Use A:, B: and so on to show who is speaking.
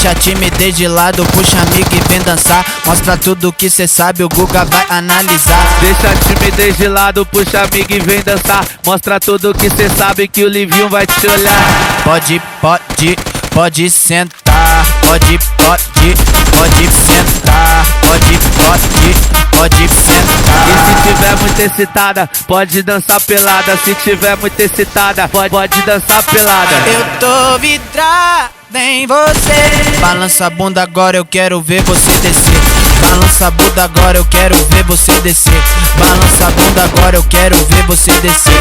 A: Deixa a timidez de lado, puxa amigo e vem dançar. Mostra tudo que cê sabe, o Guga vai analisar.
B: Deixa a timidez de lado, puxa amigo e vem dançar. Mostra tudo que cê sabe que o Livinho vai te olhar.
A: Pode sentar. Pode sentar. Pode sentar.
B: E se tiver muito excitada, pode dançar pelada. Se tiver muito excitada, pode dançar pelada.
A: Eu tô vidrada em você. Balança a bunda agora, eu quero ver você descer. Balança a bunda agora, eu quero ver você descer. Balança a bunda agora, eu quero ver você descer.